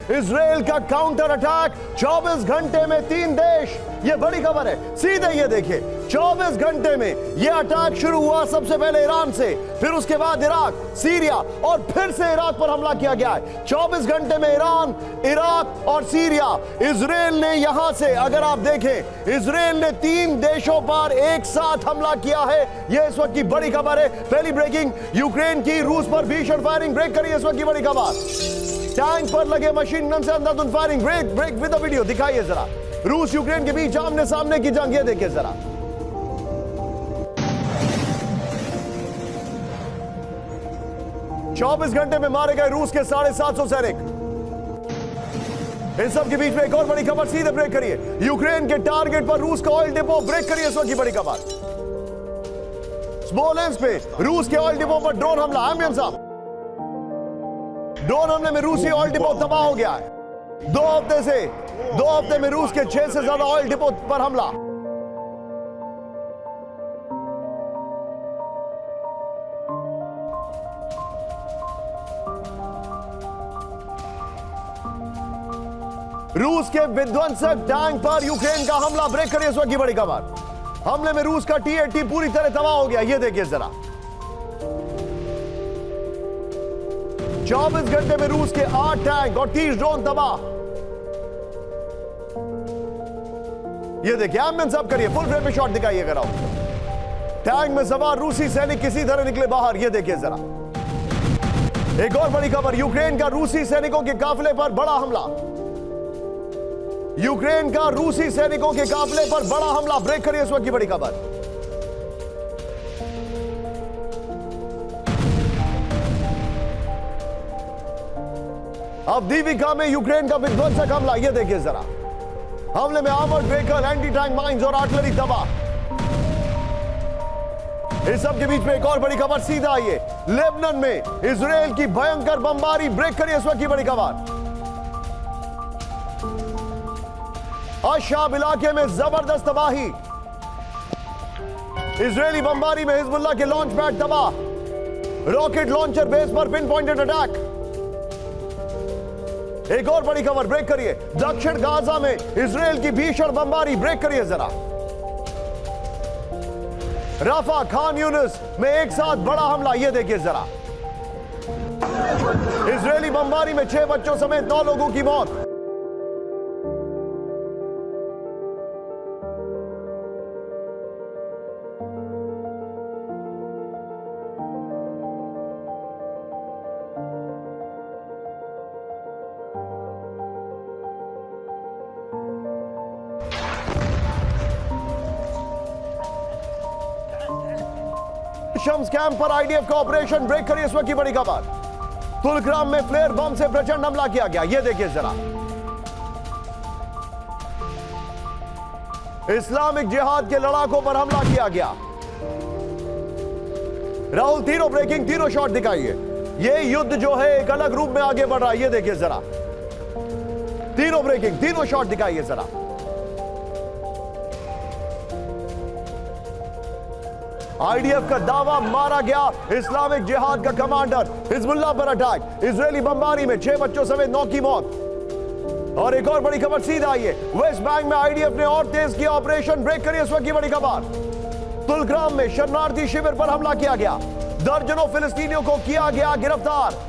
Israel का counter attack, 24 घंटे में 3 देश। ये बड़ी खबर है, सीधे ये देखिए 24 घंटे में ये अटैक शुरू हुआ। सबसे पहले ईरान से, फिर उसके बाद इराक, सीरिया और फिर से इराक पर हमला किया गया है। 24 घंटे में ईरान, इराक और सीरिया। इजराइल ने यहां से, अगर आप देखें, इजराइल ने 3 देशों पर एक साथ हमला किया है। यह इस वक्त की बड़ी खबर है। पहली ब्रेकिंग, यूक्रेन की रूस पर भीषण फायरिंग ब्रेक करी। इस वक्त की बड़ी खबर, टैंक पर लगे मशीन गन से अंधाधुंध firing. Break with the video दिखाइए जरा। रूस यूक्रेन के बीच आमने सामने की जंग, ये देखिए जरा। चौबीस घंटे में मारे गए रूस के 750 सैनिक। इन सब के बीच में एक और बड़ी खबर, सीधे ब्रेक करिए। यूक्रेन के टारगेट पर रूस का ऑयल डिपो ब्रेक करिए। इस वक्त की बड़ी खबर, स्मोलेंस्क पे रूस के ऑयल डिपो पर ड्रोन हमला। आमिर साहब, ड्रोन हमले में रूसी ऑयल डिपो तबाह हो गया है। 2 हफ्ते में रूस के 6 से ज्यादा ऑयल डिपो पर हमला। रूस के विध्वंसक टैंक पर यूक्रेन का हमला ब्रेक करिए। इस वक्त की बड़ी खबर, हमले में रूस का T-80 पूरी तरह तबाह हो गया। ये देखिए जरा, 24 घंटे में रूस के 8 टैंक और 30 ड्रोन तबाह। ये देखिए, एमएन सब करिए, फुल फ्रेम में शॉट दिखाइए कराओ। टैंक में सवार रूसी सैनिक किसी तरह निकले बाहर। ये देखिए जरा। एक और बड़ी खबर, यूक्रेन का रूसी सैनिकों के काफिले पर बड़ा हमला। यूक्रेन का रूसी सैनिकों के काफिले पर बड़ा हमला ब्रेक करिए। इस वक्त की बड़ी खबर, अवदीविका में यूक्रेन का विध्वंसक हमला। यह देखिए जरा, हमले में armoured vehicle, anti tank mines और आर्टिलरी तबाह। इस सब के बीच में एक और बड़ी खबर, सीधा आइए। लेबनान में इजराइल की भयंकर बमबारी ब्रेक करिए। इस वक्त की बड़ी खबर, अशाब इलाके में जबरदस्त तबाही। इजरायली बमबारी में हिजबुल्लाह के लॉन्च पैड तबाह। रॉकेट लॉन्चर बेस पर पिन पॉइंटेड अटैक। एक और बड़ी खबर, ब्रेक करिए। दक्षिण गाजा में इजराइल की भीषण बमबारी ब्रेक करिए जरा। राफा, खान यूनिस में एक साथ बड़ा हमला। यह देखिए जरा, इजरायली बमबारी में 6 बच्चों समेत 9 लोगों की मौत। शम्स कैंप पर आईडीएफ का ऑपरेशन ब्रेक करिए। इस वक्त की बड़ी खबर, तुलकराम में फ्लेयर बम से प्रचंड हमला किया गया। यह देखिए जरा, इस्लामिक जिहाद के लड़ाकों पर हमला किया गया। राहुल, तीनों ब्रेकिंग, तीनों शॉट दिखाइए। यह युद्ध जो है एक अलग रूप में आगे बढ़ रहा है। यह देखिए जरा, तीनों ब्रेकिंग, तीनों शॉट दिखाइए जरा। आईडीएफ का दावा, मारा गया इस्लामिक जिहाद का कमांडर। हिजबुल्लाह पर अटैक, इजरायली बमबारी में 6 बच्चों समेत 9 की मौत। और एक और बड़ी खबर, सीधा आइए। वेस्ट बैंक में आईडीएफ ने और तेज किया ऑपरेशन ब्रेक करिए। इस वक्त की बड़ी खबर, तुलकराम में शरणार्थी शिविर पर हमला किया गया। दर्जनों फिलिस्तीनियों को किया गया गिरफ्तार।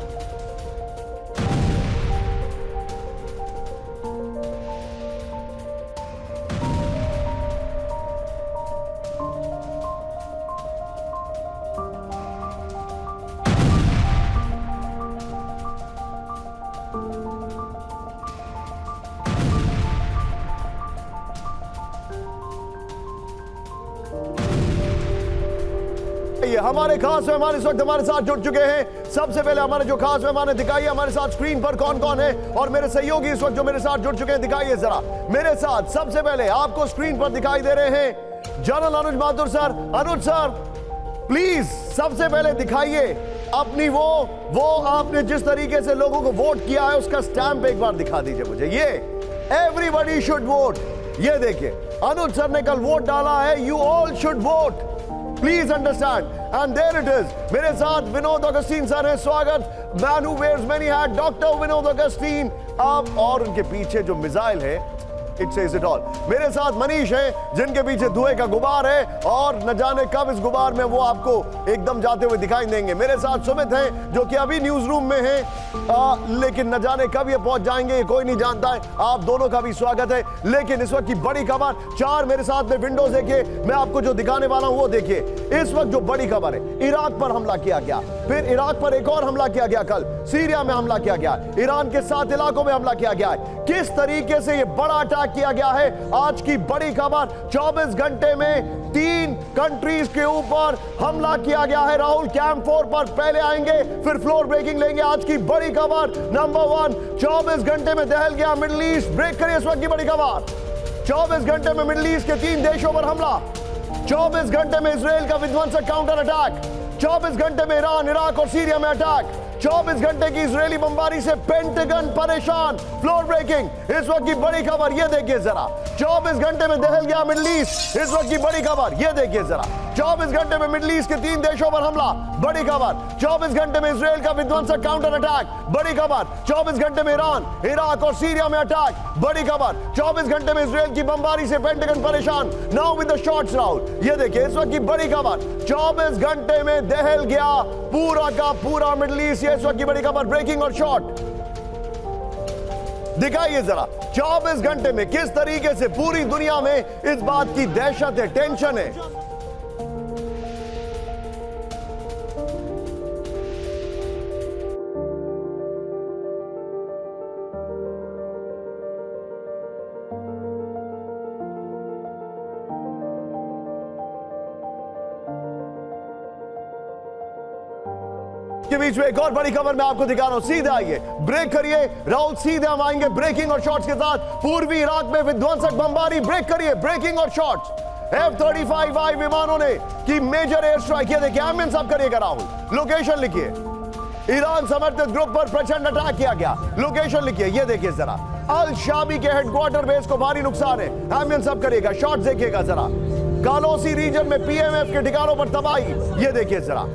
हमारे खास मेहमान इस वक्त हमारे साथ जुड़ चुके हैं। सबसे पहले हमारे जो खास मेहमान है, दिखाइए हमारे साथ स्क्रीन पर कौन कौन है। और मेरे सहयोगी इस वक्त जो मेरे साथ जुड़ चुके हैं, दिखाइए जरा मेरे साथ। सबसे पहले आपको स्क्रीन पर दिखाई दे रहे हैं general Anuj Mathur sir. Anuj sir, please सबसे पहले दिखाइए अपनी वो आपने जिस तरीके से लोगों को वोट किया है उसका स्टैंप एक बार दिखा दीजिए मुझे। ये एवरीबॉडी शुड वोट, ये देखिए अनुज सर ने कल वोट डाला है, you all should vote. Please understand. And there it is, मेरे साथ विनोद ऑगस्टीन सर है, स्वागत। Man who wears many hat, doctor Vinod Augustine. आप और उनके पीछे जो मिसाइल है, इट सेज इट ऑल। मेरे साथ मनीष है, जिनके पीछे धुएं का गुबार है, और न जाने कब इस गुबार में वो आपको एकदम जाते हुए दिखाई देंगे। मेरे साथ सुमित हैं, जो कि अभी न्यूज रूम में हैं, लेकिन न जाने कब ये पहुंच जाएंगे, ये कोई नहीं जानता है। आप दोनों का भी स्वागत है। लेकिन इस वक्त की बड़ी खबर, 4 मेरे साथ में विंडोज देखिए, मैं आपको जो दिखाने वाला हूं वो देखिए। इस वक्त जो बड़ी खबर है, इराक पर हमला किया गया, फिर इराक पर एक और हमला किया गया, कल सीरिया में हमला किया गया, ईरान के 7 इलाकों में हमला किया गया है। किस तरीके से ये बड़ा अटैक किया गया है, आज की बड़ी खबर। 24 घंटे में 3 कंट्रीज के ऊपर हमला किया गया है। राहुल कैंप 4 पर पहले आएंगे, फिर फ्लोर ब्रेकिंग लेंगे। आज की बड़ी खबर नंबर 1, 24 घंटे में दहल गया मिडिल ईस्ट। ब्रेक करिए इस वक्त की बड़ी खबर। 24 घंटे में मिडिल ईस्ट के 3 देशों पर हमला। 24 घंटे में इजराइल का विध्वंसक काउंटर अटैक। 24 घंटे में ईरान, इराक और सीरिया में अटैक। 24 घंटे की इजरायली बमबारी से पेंटागन परेशान। फ्लोर ब्रेकिंग इस वक्त की बड़ी खबर, ये देखिए जरा। 24 घंटे में दहल गया मिडिल ईस्ट, इस वक्त की बड़ी खबर, ये देखिए जरा। 24 घंटे में मिडिल ईस्ट के 3 देशों पर हमला, बड़ी खबर। 24 घंटे में इजराइल का विध्वंसक काउंटर अटैक, बड़ी खबर। 24 घंटे में ईरान, इराक और सीरिया में अटैक, बड़ी खबर। 24 घंटे में इजराइल की बमबारी से पेंटागन परेशान। Now with the shorts round, ये देखिए इस वक्त की बड़ी खबर। 24 घंटे में दहल गया पूरा का पूरा मिडिल ईस्ट, इस वक्त की बड़ी खबर। ब्रेकिंग और शॉर्ट दिखाइए जरा। 24 घंटे में किस तरीके से पूरी दुनिया में इस बात की दहशत है, टेंशन है। के बीच में एक और बड़ी खबर मैं आपको दिखा रहा हूं, सीधे आइए, ब्रेक करिए राहुल, सीधे हम आएंगे ब्रेकिंग और शॉट्स के साथ। पूर्वी इराक में विध्वंसक बमबारी, ब्रेक करिए, ब्रेकिंग और शॉट्स। F-35I विमानों ने की मेजर एयर स्ट्राइक, ये देखिए एमएन सब करिएगा राहुल, लोकेशन लिखिए। ईरान समर्थित ग्रुप पर प्रचंड अटैक किया गया, लोकेशन लिखिए, ये देखिए जरा। अल शाबी के हेडक्वार्टर बेस को भारी नुकसान है, एमएन सब करिएगा, शॉट्स देखिएगा जरा। कालोसी रीजन में पीएमएफ के ठिकानों पर तबाही, ये देखिए जरा।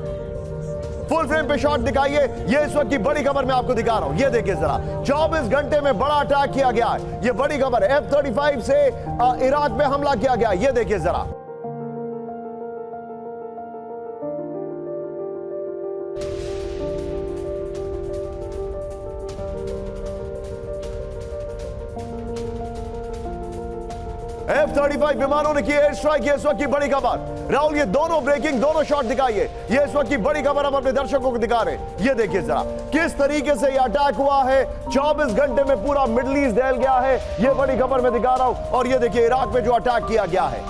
फुल फ्रेम पे शॉट दिखाइए, ये इस वक्त की बड़ी खबर मैं आपको दिखा रहा हूं, ये देखिए जरा। 24 घंटे में बड़ा अटैक किया गया है, ये बड़ी खबर है। F-35 से इराक में हमला किया गया, ये देखिए जरा। F-35 विमानों ने की एयर स्ट्राइक, ये इस वक्त की बड़ी खबर। राहुल ये दोनों ब्रेकिंग, दोनों शॉट दिखाइए, ये इस वक्त की बड़ी खबर हम अपने दर्शकों को दिखा रहे हैं। ये देखिए जरा किस तरीके से ये अटैक हुआ है। 24 घंटे में पूरा मिडिल ईस्ट दहल गया है, ये बड़ी खबर मैं दिखा रहा हूं। और ये देखिए इराक में जो अटैक किया गया है,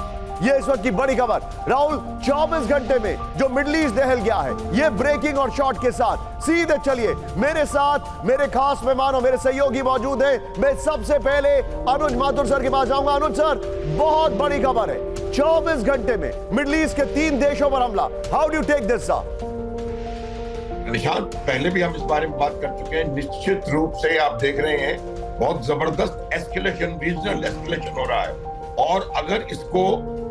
ये इस वक्त की बड़ी खबर। राहुल 24 घंटे में जो मिडिल ईस्ट दहल गया है, ये ब्रेकिंग और शॉट के साथ सीधे चलिए मेरे साथ। मेरे खास मेहमान और मेरे सहयोगी मौजूद हैं। मैं सबसे पहले अनुज माथुर सर के पास जाऊंगा। अनुज सर, बहुत बड़ी खबर है, 24 घंटे में मिडिल ईस्ट के 3 देशों पर हमला। How do you take this sir? Nishant, पहले भी हम इस बारे में बात कर चुके हैं। निश्चित रूप से आप देख रहे हैं बहुत जबरदस्त एस्केलेशन, रीजनल एस्केलेशन हो रहा है। और अगर इसको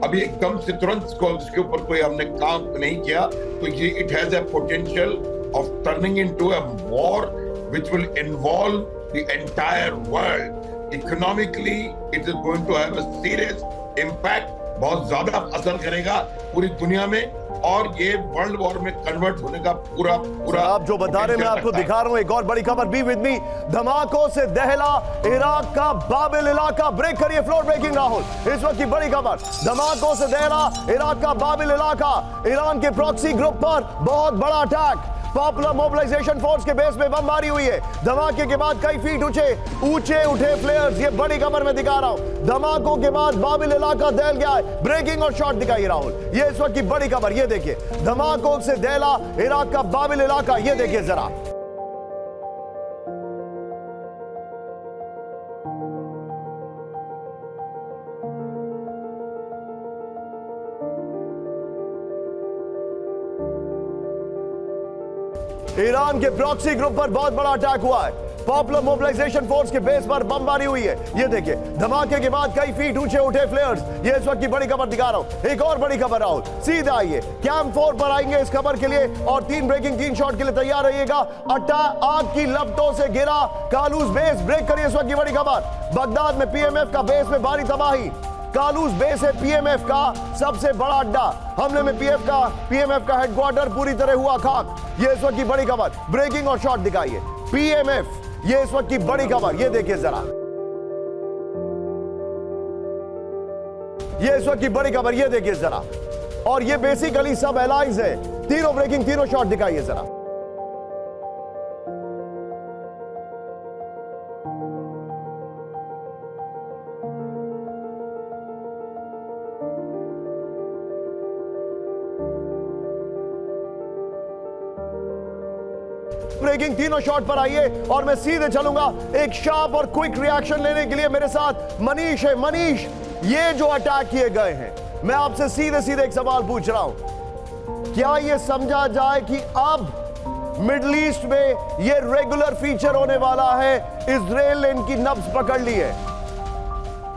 अभी एकदम से तुरंत इसके ऊपर कोई हमने काम नहीं किया तो ये it has a potential of turning into a war which will involve the entire world. Economically it is going to have a serious impact, बहुत ज्यादा असर करेगा पूरी दुनिया में, और ये वर्ल्ड वॉर में कन्वर्ट होने का पूरा आप जो बता रहे हैं मैं आपको दिखा रहा हूं। एक और बड़ी खबर, बी विद मी। धमाकों से दहला इराक का बाबिल इलाका, ब्रेक करिए, फ्लोर ब्रेकिंग राहुल, इस वक्त की बड़ी खबर। धमाकों से दहला इराक का बाबिल इलाका, ईरान के प्रॉक्सी ग्रुप पर बहुत बड़ा अटैक। पॉपुलर मोबिलाइजेशन फोर्स के बेस में बमबारी हुई है। धमाके के बाद कई फीट ऊंचे उठे फ्लेयर्स, ये बड़ी खबर मैं दिखा रहा हूं। धमाकों के बाद बाबिल इलाका दहल गया है, ब्रेकिंग और शॉट दिखाइए राहुल, ये इस वक्त की बड़ी खबर। ये देखिए धमाकों से दहला इराक का बाबिल इलाका, ये देखिए जरा। ईरान के प्रॉक्सी ग्रुप पर बहुत बड़ा अटैक हुआ है। पॉपुलर मोबिलाइजेशन फोर्स के बेस पर बमबारी हुई है। ये देखिए, धमाके के बाद कई फीट ऊंचे उठे फ्लेयर्स। ये इस वक्त की बड़ी खबर दिखा रहा हूं। एक और बड़ी खबर राहुल, सीधा आइए कैंप 4 पर आएंगे इस खबर के लिए, और 3 ब्रेकिंग 3 शॉट के लिए तैयार रहिएगा। अट्टा आग की लपटों से गिरा कालूस बेस। ब्रेक करिए इस वक्त की बड़ी खबर। बगदाद में पीएमएफ का बेस में भारी तबाही। कालूस बेस है पीएमएफ का सबसे बड़ा अड्डा। हमले में पीएमएफ का हेडक्वार्टर पूरी तरह हुआ खाक। ये इस वक्त की बड़ी खबर। ब्रेकिंग और शॉट दिखाइए पीएमएफ, ये इस वक्त की बड़ी खबर। ये देखिए जरा, ये इस वक्त की बड़ी खबर। ये देखिए जरा, और ये बेसिकली सब एलाइज है। तीनों ब्रेकिंग, तीनों शॉट दिखाइए जरा। ब्रेकिंग तीनों शॉट पर आइए, और मैं सीधे चलूंगा एक शार्प और क्विक रिएक्शन लेने के लिए। मेरे साथ मनीष है। मनीष, ये जो अटैक किए गए हैं, मैं आपसे सीधे सीधे एक सवाल पूछ रहा हूं, क्या यह समझा जाए कि अब मिडिल ईस्ट में यह रेगुलर फीचर होने वाला है? इजराइल ने इनकी नब्ज पकड़ ली है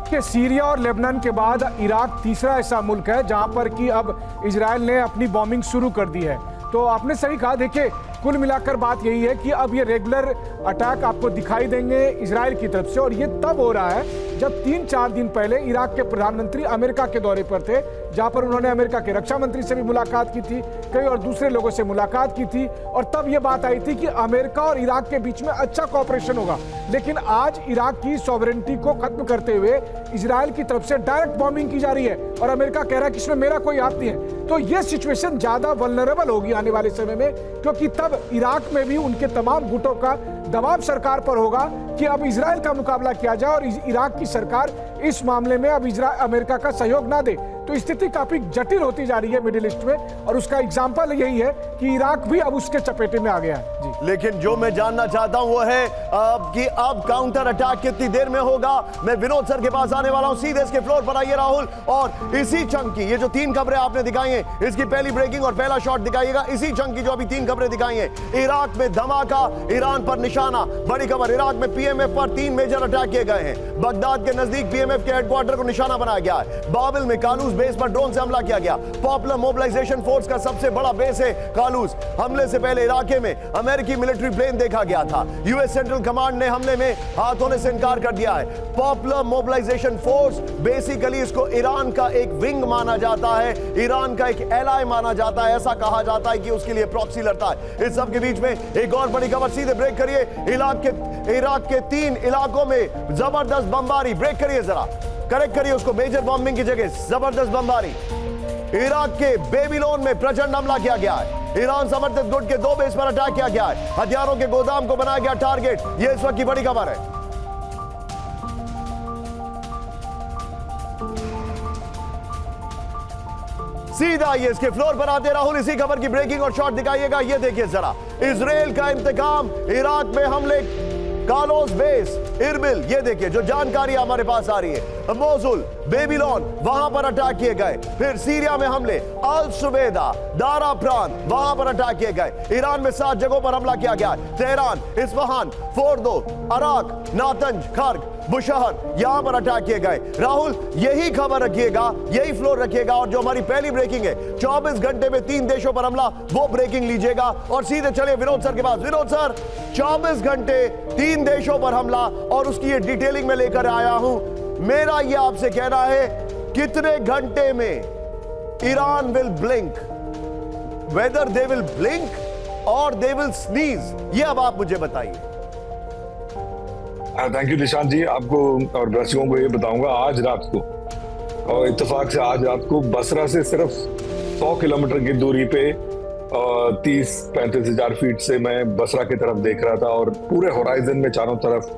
कि सीरिया और लेबनान के बाद इराक तीसरा ऐसा मुल्क है जहां पर कि अब इजराइल ने अपनी बॉम्बिंग शुरू कर दी है। तो आपने सही कहा। देखिए, कुल मिलाकर बात यही है कि अब ये रेगुलर अटैक आपको दिखाई देंगे इजराइल की तरफ से, और ये तब हो रहा है जब 3-4 दिन पहले इराक के प्रधानमंत्री अमेरिका के दौरे पर थे, जहां पर उन्होंने अमेरिका के रक्षा मंत्री से भी मुलाकात की थी, कई और दूसरे लोगों से मुलाकात की थी, और तब ये बात आई थी कि अमेरिका और इराक के बीच में अच्छा कोऑपरेशन होगा। लेकिन आज इराक की सॉवरेनिटी को खत्म करते हुए इजराइल की तरफ से डायरेक्ट बॉम्बिंग की जा रही है, और अमेरिका कह रहा है कि इसमें मेरा कोई हाथ नहीं है। तो ये सिचुएशन ज्यादा वल्नरेबल होगी आने वाले समय में, क्योंकि तब इराक में भी उनके तमाम गुटों का दबाव सरकार पर होगा कि अब इजराइल का मुकाबला किया जाए, और इराक की सरकार इस मामले में अब अमेरिका का सहयोग ना दे। तो स्थिति काफी जटिल होती जा रही है मिडिल ईस्ट में, और उसका एग्जाम्पल यही है कि इराक भी अब उसके चपेटे में आ गया है। जी, लेकिन जो मैं जानना चाहता हूं वो है कि अब काउंटर अटैक कितनी देर में होगा। मैं विनोद सर के पास आने वाला हूं। सीधे इसके फ्लोर पर आइए राहुल, और इसी चंक की ये जो 3 खबरें आपने दिखाई हैं, इसकी पहली ब्रेकिंग और पहला शॉट दिखाइएगा। इसी चंक की जो अभी 3 खबरें दिखाई हैं, इराक में धमाका, ईरान पर निशाना। बड़ी खबर, इराक में पीएमएफ पर 3 मेजर अटैक किए गए हैं। बगदाद के नजदीक पीएमएफ के हेडक्वार्टर को निशाना बनाया गया है। बाबिल में कालूस बेस पर ड्रोन से हमला किया गया। पॉपुलर मोबिलाइजेशन फोर्स का सबसे बड़ा बेस है कालूस। हमले से पहले इराक में अमेरिकी मिलिट्री प्लेन देखा गया था। यूएस सेंट्रल कमांड ने हमले में हाथ होने से इनकार कर दिया है। पॉपुलर मोबिलाइजेशन फोर्स बेसिकली इसको ईरान का एक विंग माना जाता है, ईरान का एक एलाय माना जाता है। ऐसा कहा जाता है कि उसके लिए प्रॉक्सी लड़ता है। इस सब के बीच में एक और बड़ी खबर, सीधे ब्रेक करिए। इराक के 3 इलाकों में जबरदस्त बमबारी। ब्रेक करिए जरा, करेक्ट करिए उसको, मेजर बॉम्बिंग की जगह जबरदस्त बमबारी। इराक के बेबीलोन में प्रचंड हमला किया गया है। ईरान समर्थित गुट के 2 बेस पर अटैक किया गया है। हथियारों के गोदाम को बनाया गया टारगेट। यह इस वक्त की बड़ी खबर है। सीधा ये इसके फ्लोर पर आते राहुल, इसी खबर की ब्रेकिंग और शॉट दिखाइएगा। ये देखिए जरा, इजराइल का इंतकाम, इराक में हमले, कालोस बेस, इरबिल। ये देखिए जो जानकारी हमारे पास आ रही है। मोसुल, बेबीलोन, वहां पर अटैक किए गए। फिर सीरिया में हमले, अल सुबेदा, दारा प्रांत, वहां पर अटैक किए गए। ईरान में 7 जगहों पर हमला किया गया। Tehran, Isfahan, Fordow, Arak, Natanz, Kharg, Bushehr, यहां पर अटैक किए गए। राहुल, यही खबर रखिएगा, यही फ्लोर रखिएगा, और जो हमारी पहली ब्रेकिंग है 24 घंटे में 3 देशों पर हमला, वो ब्रेकिंग लीजिएगा। और सीधे चलिए विनोद सर के पास। विनोद सर, 24 घंटे 3 देशों पर हमला, और उसकी ये डिटेलिंग में लेकर आया हूं। मेरा ये आपसे कहना है, कितने घंटे में Iran will blink, whether they will blink और दे विल स्नीज, ये अब आप मुझे बताइए। थैंक यू निशांत जी। आपको और दर्शकों को ये बताऊंगा, आज रात को, और इत्तेफाक से आज रात को बसरा से सिर्फ 100 किलोमीटर की दूरी पे 30-35 हजार फीट से मैं बसरा की तरफ देख रहा था, और पूरे होराइजन में चारों तरफ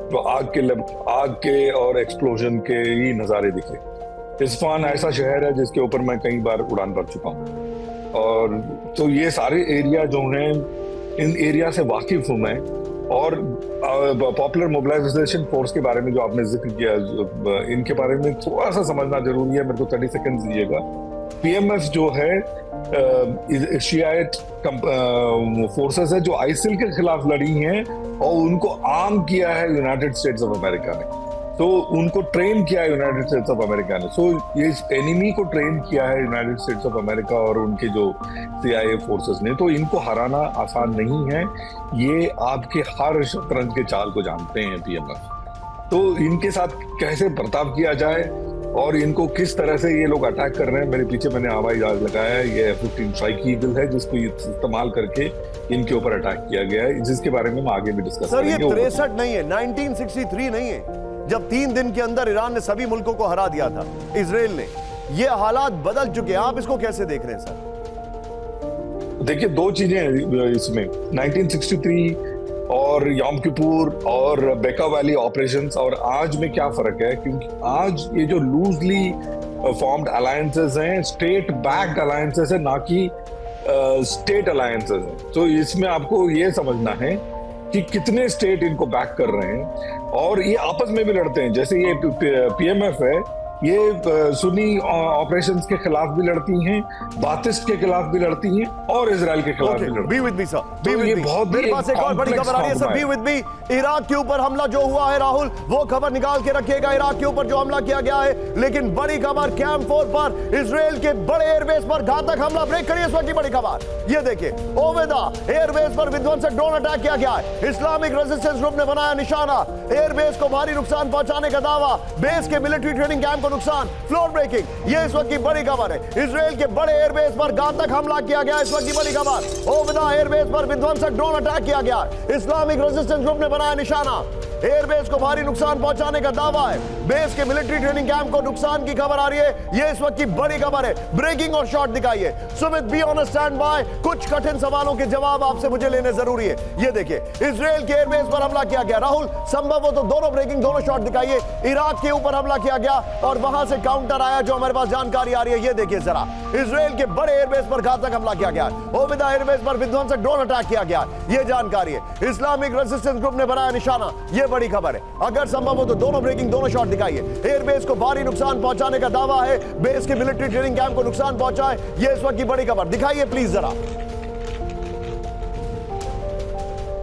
तो आग के और एक्सप्लोजन के ही नज़ारे दिखे। इस्फहान ऐसा शहर है जिसके ऊपर मैं कई बार उड़ान भर चुका हूँ, और तो ये सारे एरिया जो हैं, इन एरिया से वाकिफ हूँ मैं। और पॉपुलर मोबिलाइजेशन फोर्स के बारे में जो आपने जिक्र किया, इनके बारे में थोड़ा सा समझना जरूरी है। मेरे को 30 सेकंड दीजिएगा। पीएमएफ जो है शियाइट फोर्सेस है जो आइसिल के खिलाफ लड़ी हैं और उनको आर्म किया है यूनाइटेड स्टेट्स ऑफ अमेरिका ने। तो उनको ट्रेन किया है यूनाइटेड स्टेट्स ऑफ अमेरिका ने। सो ये एनिमी को ट्रेन किया है यूनाइटेड स्टेट्स ऑफ अमेरिका और उनके जो सीआईए फोर्सेस ने। तो इनको हराना आसान नहीं है। ये आपके हर शतरंज के चाल को जानते हैं पीएमएफ। तो इनके साथ कैसे बर्ताव किया जाए और इनको किस तरह से ये लोग अटैक कर रहे हैं। मेरे पीछे मैंने हवाई जहाज लगाया है, ये F-15 स्ट्राइक ईगल है जिसको इस्तेमाल करके इनके ऊपर अटैक किया गया है, जिसके बारे में हम आगे भी डिस्कस सर करेंगे। ये 63 नहीं है, 1963 नहीं है, जब 3 दिन के अंदर ईरान ने सभी मुल्कों को हरा दिया था इजराइल ने। ये हालात बदल चुके हैं, आप इसको कैसे देख रहे हैं सर? देखिए, दो चीजें हैं इसमें, 1963 और यॉम किपुर और बेका वैली ऑपरेशंस और आज में क्या फर्क है। क्योंकि आज ये जो लूजली फॉर्म्ड अलायंसेस हैं, स्टेट बैक्ड अलायंसेस है, ना कि स्टेट अलायंसेस हैं। तो इसमें आपको ये समझना है कि कितने स्टेट इनको बैक कर रहे हैं और ये आपस में भी लड़ते हैं। जैसे ये पीएमएफ है, ये सुन्नी ऑपरेशंस के खिलाफ भी लड़ती हैं, बातिस्ट के खिलाफ भी लड़ती हैं और इजराइल के खिलाफ भी लड़ती हैं। Be with me sir, be with ये मी। बहुत मेरे पास एक और बड़ी खबर आ रही है sir, be with me. Iraq के ऊपर हमला जो हुआ है राहुल, वो खबर निकाल के रखिएगा। इराक के ऊपर जो हमला किया गया है, लेकिन बड़ी खबर कैंप 4 पर इजराइल के बड़े एयरबेस पर घातक हमला। ब्रेक करिए इस वक्त की बड़ी खबर, ये देखिए। ओवेदा एयरबेस पर विध्वंसक ड्रोन अटैक किया गया है। इस्लामिक रेजिस्टेंस ग्रुप ने बनाया निशाना। एयरबेस को भारी नुकसान पहुंचाने का दावा। बेस के मिलिट्री ट्रेनिंग कैंप को नुकसान। फ्लोर ब्रेकिंग, ये इस वक्त की बड़ी खबर है। इजराइल के बड़े एयरबेस पर घातक हमला किया गया, इस वक्त की बड़ी खबर। ओवेदा एयरबेस पर विध्वंसक ड्रोन अटैक किया गया। इस्लामिक रेजिस्टेंस ग्रुप ने बनाया निशाना। एयरबेस को भारी नुकसान पहुंचाने का दावा है। बेस के मिलिट्री ट्रेनिंग कैंप को नुकसान की खबर आ रही है, ये इस वक्त की बड़ी खबर है। ब्रेकिंग और शॉट दिखाइए। Sumit B on stand bye, कुछ कठिन सवालों के जवाब आपसे मुझे लेने जरूरी है। ये देखिए, इजराइल के एयरबेस पर हमला किया गया। राहुल, संभव हो तो दोनों ब्रेकिंग, दोनों शॉट दिखाइए। इराक के ऊपर हमला किया गया और वहां से काउंटर आया, जो हमारे पास जानकारी आ रही है। ये देखिए जरा, इजराइल के बड़े एयरबेस पर घातक हमला किया गया। ओवेदा एयरबेस पर विध्वंसक ड्रोन अटैक किया गया, ये जानकारी है। इस्लामिक रेजिस्टेंस ग्रुप ने बनाया निशाना, ये बड़ी खबर है। अगर संभव हो तो दोनों ब्रेकिंग, दोनों शॉट दिखाइए। एयरबेस को भारी नुकसान पहुंचाने का दावा है। बेस के मिलिट्री ट्रेनिंग कैंप को नुकसान पहुंचा है, ये इस वक्त की बड़ी खबर। दिखाइए प्लीज जरा,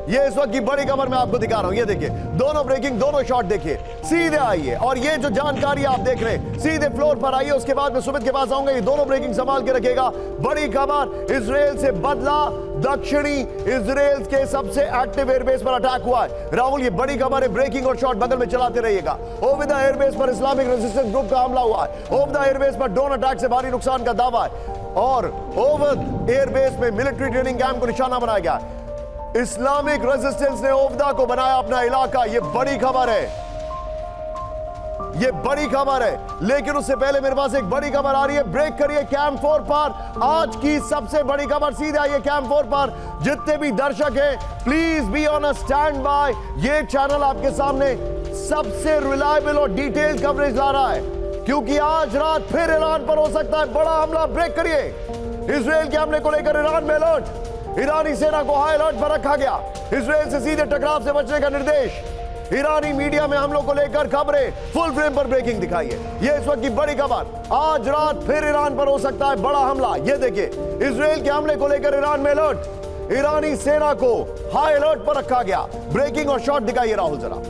ये इस वक्त की बड़ी खबर मैं आपको दिखा रहा हूं। ये देखिए, दोनों ब्रेकिंग, दोनों शॉट देखिए। सीधे आइए और ये जो जानकारी आप देख रहे हैं, सीधे फ्लोर पर आइए। उसके बाद मैं सुमित के पास आऊंगा, ये दोनों ब्रेकिंग संभाल के रखेगा। बड़ी खबर, इजराइल से बदला। दक्षिणी इजराइल के सबसे एक्टिव एयरबेस पर अटैक हुआ है। राहुल, ये बड़ी खबर है। ब्रेकिंग और शॉट बगल में चलाते रहिएगा। ओवेदा एयरबेस पर इस्लामिक रेजिस्टेंस ग्रुप का हमला हुआ है। ओवेदा एयरबेस पर ड्रोन अटैक से भारी नुकसान का दावा है और ओवेदा एयरबेस में मिलिट्री ट्रेनिंग कैंप को निशाना बनाया गया। इस्लामिक रेजिस्टेंस ने ओवेदा को बनाया अपना इलाका, ये बड़ी खबर है, ये बड़ी खबर है। लेकिन उससे पहले मेरे पास एक बड़ी खबर आ रही है। ब्रेक करिए कैंप 4 पर, आज की सबसे बड़ी खबर। सीधे आइए कैंप 4 पर। जितने भी दर्शक हैं, please be on a stand by. ये चैनल आपके सामने सबसे रिलायबल और डिटेल्ड कवरेज ला रहा है, क्योंकि आज रात फिर ईरान पर हो सकता है बड़ा हमला। ब्रेक करिए। इजराइल के हमले को लेकर ईरान में अलर्ट। ईरानी सेना को हाई अलर्ट पर रखा गया। इजराइल से सीधे टकराव से बचने का निर्देश। ईरानी मीडिया में हमलों को लेकर खबरें, फुल फ्रेम पर ब्रेकिंग दिखाइए। यह इस वक्त की बड़ी खबर। आज रात फिर ईरान पर हो सकता है बड़ा हमला। यह देखिए, इजराइल के हमले को लेकर ईरान में अलर्ट। ईरानी सेना को हाई अलर्ट पर रखा गया। ब्रेकिंग और शॉट दिखाइए राहुल जरा।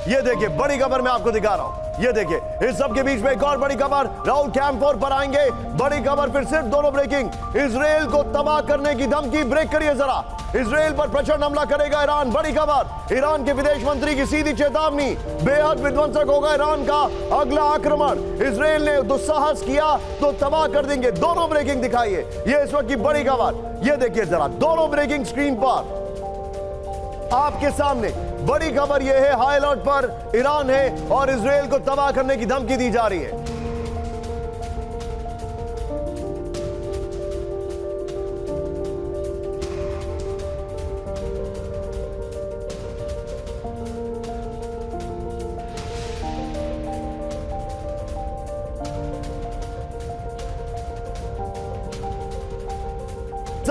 ये देखिए, बड़ी खबर मैं आपको दिखा रहा हूं। ये देखिए, इस सब के बीच में एक और बड़ी खबर। राहुल, कैंप 4 पर आएंगे। बड़ी खबर फिर सिर्फ दोनों ब्रेकिंग। इजराइल को तबाह करने की धमकी। ब्रेक करिए जरा। इजराइल पर प्रचंड हमला करेगा ईरान, बड़ी खबर। ईरान के विदेश मंत्री की सीधी चेतावनी, बेहद विध्वंसक होगा ईरान का अगला आक्रमण। इजराइल ने दुस्साहस किया तो तबाह कर देंगे। दोनों ब्रेकिंग दिखाइए, ये इस वक्त की बड़ी खबर। ये देखिए जरा, दोनों ब्रेकिंग स्क्रीन पर आपके सामने। बड़ी खबर यह है, हाई अलर्ट पर ईरान है और इजराइल को तबाह करने की धमकी दी जा रही है।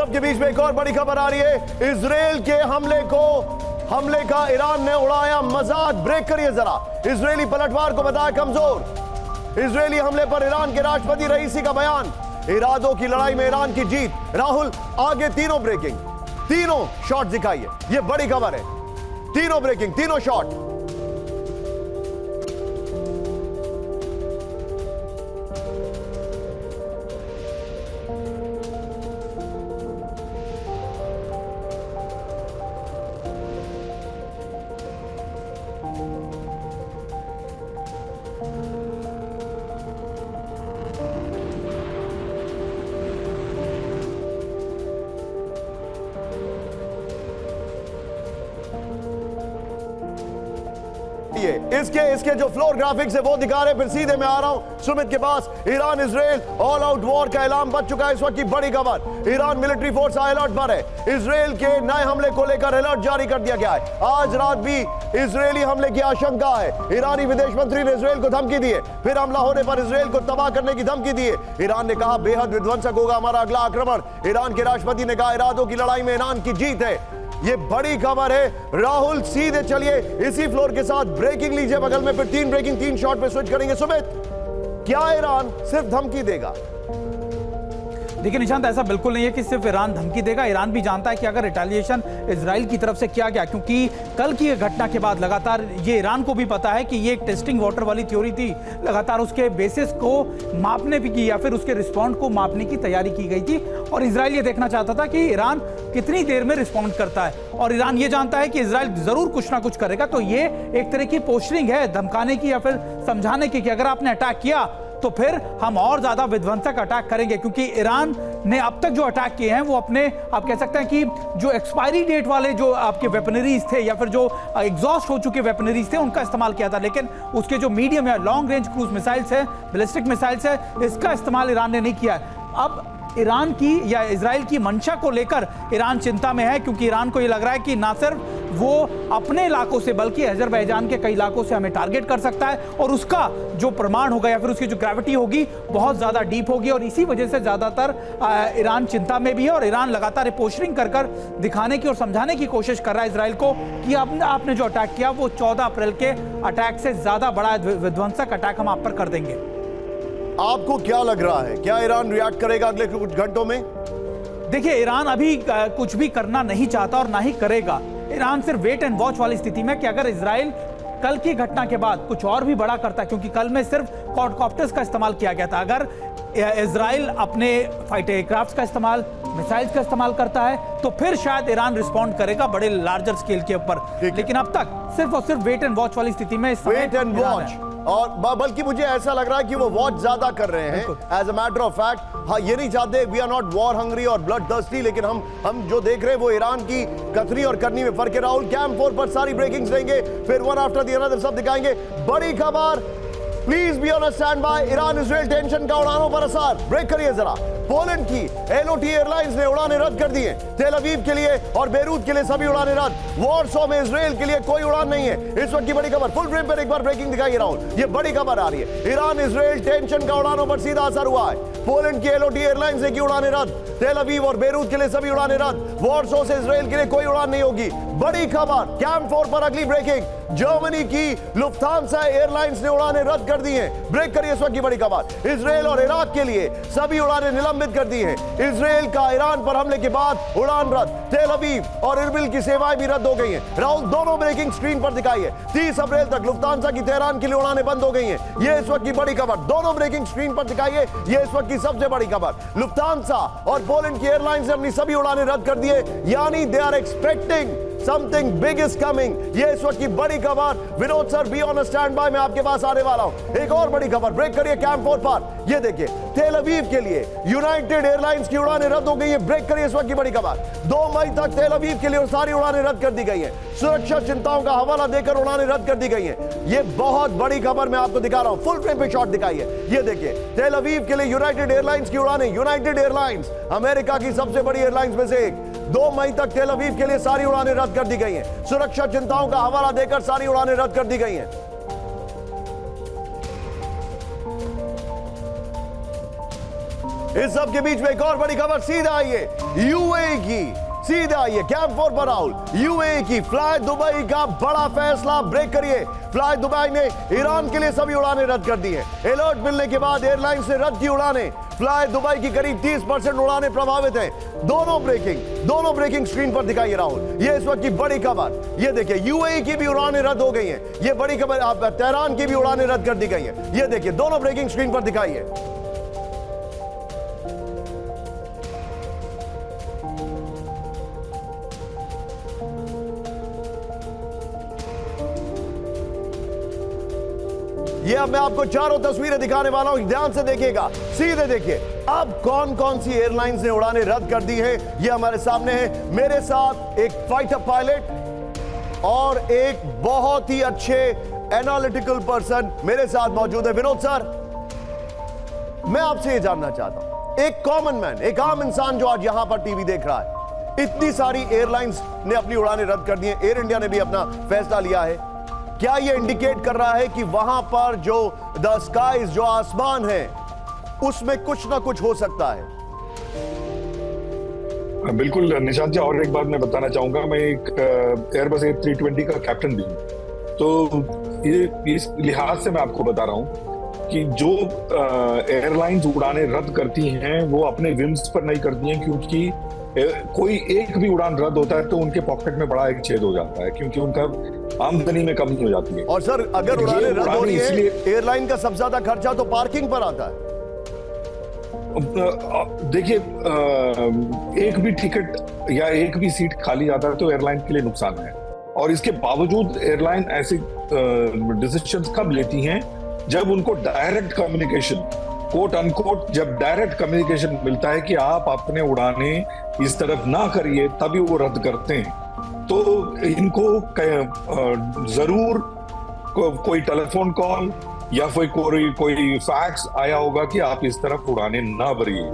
सबके बीच में एक और बड़ी खबर आ रही है। इजराइल के हमले का ईरान ने उड़ाया मजाक। ब्रेक करिए जरा। इजरायली पलटवार को बताया कमजोर। इजरायली हमले पर ईरान के राष्ट्रपति रईसी का बयान। इरादों की लड़ाई में ईरान की जीत। राहुल आगे तीनों ब्रेकिंग, तीनों शॉट दिखाइए। यह बड़ी खबर है। तीनों ब्रेकिंग, तीनों शॉट। इसके जो फ्लोर ग्राफिक्स है वो दिखा रहे हैं। फिर सीधे मैं आ रहा हूं सुमित के पास। Iran Israel all out war का ऐलान बच चुका है। इस वक्त की बड़ी खबर, ईरान मिलिट्री फोर्स अलर्ट पर है। इजराइल के नए हमले को लेकर अलर्ट जारी कर दिया गया है। आज रात भी इजरायली हमले की आशंका है। ईरानी विदेश मंत्री ने इजराइल को धमकी दी है। फिर हमला होने पर इजराइल को तबाह करने की धमकी दी है। ईरान ने कहा बेहद विध्वंसक होगा हमारा अगला आक्रमण। ईरान के राष्ट्रपति ने कहा इरादों की लड़ाई में ईरान की जीत है। ये बड़ी खबर है। राहुल सीधे चलिए इसी फ्लोर के साथ ब्रेकिंग लीजिए बगल में। फिर तीन ब्रेकिंग, तीन शॉट पे स्विच करेंगे। सुमित, क्या ईरान सिर्फ धमकी देगा? देखिए निशांत, ऐसा बिल्कुल नहीं है कि सिर्फ ईरान धमकी देगा। ईरान भी जानता है कि अगर रिटेलिएशन इजराइल की तरफ से किया गया, क्योंकि कल की घटना के बाद लगातार ये ईरान को भी पता है कि ये एक टेस्टिंग वाटर वाली थ्योरी थी। लगातार उसके बेसिस को मापने भी की या फिर उसके रिस्पॉन्ड को मापने की तैयारी की गई थी। और इजराइल ये देखना चाहता था कि ईरान कितनी देर में रिस्पॉन्ड करता है। और ईरान ये जानता है कि इजराइल जरूर कुछ ना कुछ करेगा। तो ये एक तरह की पोस्टरिंग है, धमकाने की या फिर समझाने की कि अगर आपने अटैक किया तो फिर हम और ज्यादा विध्वंसक अटैक करेंगे। क्योंकि ईरान ने अब तक जो अटैक किए हैं वो अपने, आप कह सकते हैं कि जो एक्सपायरी डेट वाले जो आपके वेपनरीज थे या फिर जो एग्जॉस्ट हो चुके वेपनरीज थे उनका इस्तेमाल किया था। लेकिन उसके जो मीडियम या लॉन्ग रेंज क्रूज मिसाइल्स है, बैलिस्टिक मिसाइल्स है, इसका इस्तेमाल ईरान ने नहीं किया है। अब ईरान की या इजराइल की मंशा को लेकर ईरान चिंता में है, क्योंकि ईरान को यह लग रहा है कि ना सिर्फ वो अपने इलाकों से बल्कि अजरबैजान के कई इलाकों से हमें टारगेट कर सकता है और उसका जो प्रमाण होगा या फिर उसकी जो ग्रेविटी होगी बहुत ज्यादा डीप होगी। और इसी वजह से ज्यादातर ईरान चिंता में भी है और ईरान लगातार पोस्टरिंग कर कर दिखाने की और समझाने की कोशिश कर रहा है इजराइल को कि आपने जो अटैक किया वो 14 अप्रैल के अटैक से ज्यादा बड़ा विध्वंसक अटैक हम आप पर कर देंगे। आपको क्या लग रहा है, क्या ईरान रिएक्ट करेगा अगले कुछ घंटों में? देखिए, ईरान अभी कुछ भी करना नहीं चाहता और ना ही करेगा। ईरान सिर्फ वेट एंड वॉच वाली स्थिति में कि अगर इजराइल कल की घटना के बाद कुछ और भी बड़ा करता है, क्योंकि कल में सिर्फ क्वाडकॉप्टर्स का इस्तेमाल किया गया था। अगर इजराइल अपने फाइटर एयरक्राफ्ट का इस्तेमाल, मिसाइल्स का इस्तेमाल करता है तो फिर शायद ईरान रिस्पॉन्ड करेगा बड़े लार्जर स्केल के ऊपर। लेकिन अब तक सिर्फ और सिर्फ वेट एंड वॉच वाली स्थिति में वेट एंड वॉच, और बल्कि मुझे ऐसा लग रहा है कि वो वॉच ज्यादा कर रहे हैं as a matter of fact. हाँ, ये नहीं चाहते, we are not war hungry और ब्लड थर्स्टी, लेकिन हम जो देख रहे हैं वो ईरान की कथनी और करनी में फर्क है। राहुल कैंप 4 पर सारी ब्रेकिंग्स देंगे, फिर वन आफ्टर द अनदर सब दिखाएंगे। बड़ी खबर, please be on stand bye. Iran Israel tension का उड़ानों पर असर। ब्रेक करिए जरा। पोलैंड की LOT एयरलाइंस ने उड़ानें रद्द कर दी हैं। तेल अवीव के लिए और बेरूत के लिए सभी उड़ानें रद्द। वॉर्सो में इजराइल के लिए कोई उड़ान नहीं है। इस वक्त की बड़ी खबर, फुल फ्रेम पर एक बार ब्रेकिंग दिखाइए राहुल। ये बड़ी खबर आ रही है। ईरान इजराइल टेंशन का उड़ानों पर सीधा असर हुआ है। पोलैंड की LOT एयरलाइंस ने की उड़ानें रद्द। तेल अवीव और बेरूत के लिए सभी उड़ानें रद्द। वॉर्सो से इजराइल के लिए कोई उड़ान नहीं होगी। बड़ी खबर, कैंप 4 पर अगली ब्रेकिंग। जर्मनी की लुफ्थांसा एयरलाइंस ने उड़ानें रद्द कर दी हैं। ब्रेक करिए इस वक्त की बड़ी खबर। इजराइल और इराक के लिए सभी उड़ानें निलंबित कर दी हैं। इजराइल का ईरान पर हमले के बाद उड़ान रद्द। तेल अवीव और इरबिल की सेवाएं भी रद्द हो गई हैं। राहुल, दोनों ब्रेकिंग स्क्रीन पर दिखाइए। 30 अप्रैल तक लुफ्थांसा की तेहरान के लिए उड़ानें बंद हो गई हैं। ये इस वक्त की बड़ी खबर, दोनों ब्रेकिंग स्क्रीन पर दिखाइए। ये इस वक्त की सबसे बड़ी खबर। लुफ्थांसा और पोलैंड की एयरलाइंस ने अपनी सभी उड़ानें रद्द कर दी है, यानी they are expecting something big is coming. ये इस वक्त की बड़ी खबर। Vinod sir, be on stand by, मैं आपके पास आने वाला हूं। एक और बड़ी खबर, ब्रेक करिए कैंप 4 पर। ये देखिए, तेल अवीव के लिए यूनाइटेड एयरलाइंस की उड़ानें रद्द हो गई है। ब्रेक करिए इस वक्त की बड़ी खबर। 2 मई तक तेल अवीव के लिए सारी उड़ानें रद्द कर दी गई हैं। सुरक्षा चिंताओं का हवाला देकर उड़ानें रद्द कर दी गई हैं। ये बहुत बड़ी खबर मैं आपको दिखा रहा हूं। फुल फ्रेम पे शॉट दिखाइए। ये देखिए, तेल अवीव के लिए यूनाइटेड एयरलाइंस की उड़ानें। यूनाइटेड एयरलाइंस अमेरिका की सबसे बड़ी एयरलाइंस में से एक। 2 मई तक तेल अवीव के लिए सारी उड़ानें रद्द कर दी गई हैं। सुरक्षा चिंताओं का हवाला देकर सारी उड़ानें रद्द कर दी गई हैं। इस सब के बीच में एक और बड़ी खबर सीधा आई है यूएई की, सीधा आइए कैंप 4 पर राहुल। यूएई की फ्लाई दुबई का बड़ा फैसला, ब्रेक करिए। फ्लाई दुबई ने ईरान के लिए सभी उड़ानें रद्द कर दी हैं। अलर्ट मिलने के बाद एयरलाइंस ने रद्द की उड़ानें। फ्लाई दुबई की करीब 30% उड़ानें प्रभावित हैं। दोनों ब्रेकिंग स्क्रीन पर दिखाइए राहुल। ये इस वक्त की बड़ी खबर, ये देखिए यूएई की भी उड़ानें रद्द हो गई हैं। ये बड़ी खबर, आप तेहरान की भी उड़ानें रद्द कर दी गई हैं। ये देखिए दोनों ब्रेकिंग स्क्रीन पर दिखाइए। ये अब मैं आपको चारों तस्वीरें दिखाने वाला हूं, ध्यान से देखिएगा, सीधे देखिए। अब कौन कौन सी एयरलाइंस ने उड़ानें रद्द कर दी है ये हमारे सामने है। मेरे साथ एक फाइटर पायलट और एक बहुत ही अच्छे एनालिटिकल पर्सन मेरे साथ मौजूद है। विनोद सर, मैं आपसे ये जानना चाहता हूं, एक कॉमन मैन, एक आम इंसान जो आज यहां पर टीवी देख रहा है, इतनी सारी एयरलाइंस ने अपनी उड़ानें रद्द कर दी हैं, एयर इंडिया ने भी अपना फैसला लिया है, क्या यह इंडिकेट कर रहा है कि वहां पर जो द स्काईज, जो आसमान है, उसमें कुछ ना कुछ हो सकता है? बिल्कुल निशांत जी, और एक बात मैं बताना चाहूंगा, मैं एक एयरबस A320 का कैप्टन भी हूं, तो ये इस लिहाज से मैं आपको बता रहा हूं कि जो एयरलाइंस उड़ानें रद्द करती हैं वो अपने विम्स पर नहीं करती हैं, क्योंकि कोई एक भी उड़ान रद्द होता है तो उनके पॉकेट में बड़ा एक छेद हो जाता है, क्योंकि उनका आमदनी में कमी हो जाती है। और सर, अगर उड़ानें रद्द हो रही है, एयरलाइन का सबसे ज्यादा खर्चा तो पार्किंग पर आता है। देखिए, एक भी टिकट या एक भी सीट खाली जाता है तो एयरलाइन के लिए नुकसान है, और इसके बावजूद एयरलाइन ऐसे डिसीजंस कब लेती हैं जब उनको डायरेक्ट कम्युनिकेशन, कोट अनकोट, जब डायरेक्ट कम्युनिकेशन मिलता है कि आप अपने उड़ाने इस तरफ ना करिए, तभी वो रद्द करते हैं। तो इनको जरूर कोई टेलीफोन कॉल या कोई फैक्स आया होगा कि आप इस तरफ उड़ाने ना भरिए।